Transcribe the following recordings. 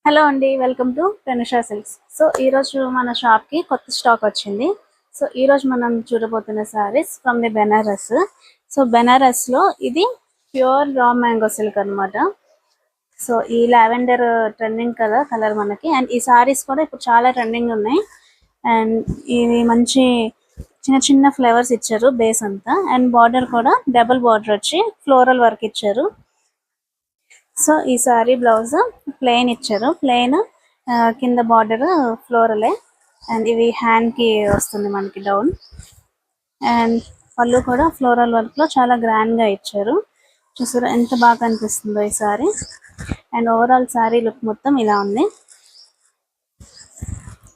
Hello అండి, welcome to Pranusha silks. So ఈరోజు మన షాప్కి కొత్త స్టాక్ వచ్చింది. సో ఈరోజు మనం చూడబోతున్న saris from the Banaras. So బెనారస్లో ఇది ప్యూర్ రా మ్యాంగో సిల్క్ అనమాట. సో ఈ లావెండర్ ట్రెండింగ్ కలర్ మనకి, అండ్ ఈ శారీస్ కూడా ఇప్పుడు చాలా ట్రెండింగ్ ఉన్నాయి. అండ్ ఇది మంచి చిన్న చిన్న ఫ్లవర్స్ ఇచ్చారు బేస్ అంతా, అండ్ బార్డర్ కూడా డబుల్ బార్డర్ వచ్చి ఫ్లోరల్ వర్క్ ఇచ్చారు. సో ఈ సారీ బ్లౌజ్ ప్లెయిన్ ఇచ్చారు, ప్లెయిన్ కింద బార్డర్ ఫ్లోరలే, అండ్ ఇవి హ్యాండ్ కి వస్తుంది మనకి డౌన్. అండ్ పళ్ళు కూడా ఫ్లోరల్ వర్క్ లో చాలా గ్రాండ్ గా ఇచ్చారు. చూసారా ఎంత బాగా అనిపిస్తుందో ఈ sorry. And overall sorry look మొత్తం ఇలా ఉంది.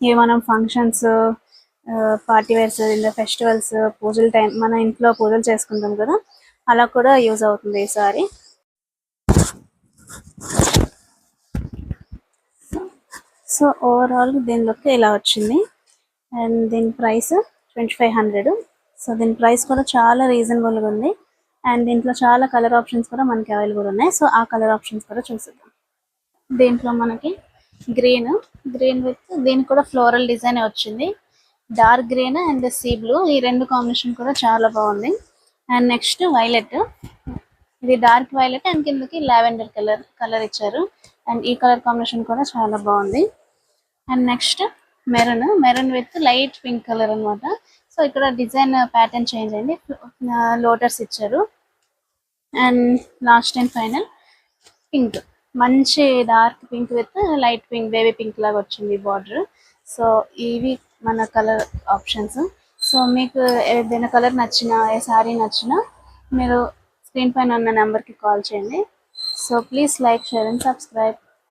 ఇవి మనం ఫంక్షన్స్, పార్టీ వేర్స్, ఇంకా ఫెస్టివల్స్, పూజల టైం మన ఇంట్లో పూజలు చేసుకుంటాం కదా, అలా కూడా యూజ్ అవుతుంది ఈ సారీ. సో ఓవరాల్ దీని లుక్ ఇలా వచ్చింది. అండ్ దీని ప్రైస్ 2500. సో దీని ప్రైస్ కూడా చాలా రీజనబుల్గా ఉంది. అండ్ దీంట్లో చాలా కలర్ ఆప్షన్స్ కూడా మనకి అవైలబుల్ ఉన్నాయి. సో ఆ కలర్ ఆప్షన్స్ కూడా చూసిద్దాం. దీంట్లో మనకి గ్రీన్ విత్ దీనికి కూడా ఫ్లోరల్ డిజైన్ వచ్చింది. Dark green and sea blue, ఈ రెండు కాంబినేషన్ కూడా చాలా బాగుంది. అండ్ నెక్స్ట్ వైలెట్, ఇది డార్క్ వైలెట్ అండ్ కిందకి లావెండర్ కలర్ ఇచ్చారు. అండ్ ఈ కలర్ కాంబినేషన్ కూడా చాలా బాగుంది. And next maroon with light pink colour అనమాట. సో ఇక్కడ డిజైన్ ప్యాటర్న్ చేంజ్ అయింది, లోటస్ ఇచ్చారు. And last and final pink, మంచి dark pink with light pink, baby pink లాగా వచ్చింది బార్డర్. సో ఇవి మన కలర్ ఆప్షన్స్. సో మీకు ఏదైనా కలర్ నచ్చినా, ఏ శారీ నచ్చినా మీరు స్క్రీన్ పైన ఉన్న నెంబర్కి కాల్ చేయండి. So please like, share and subscribe.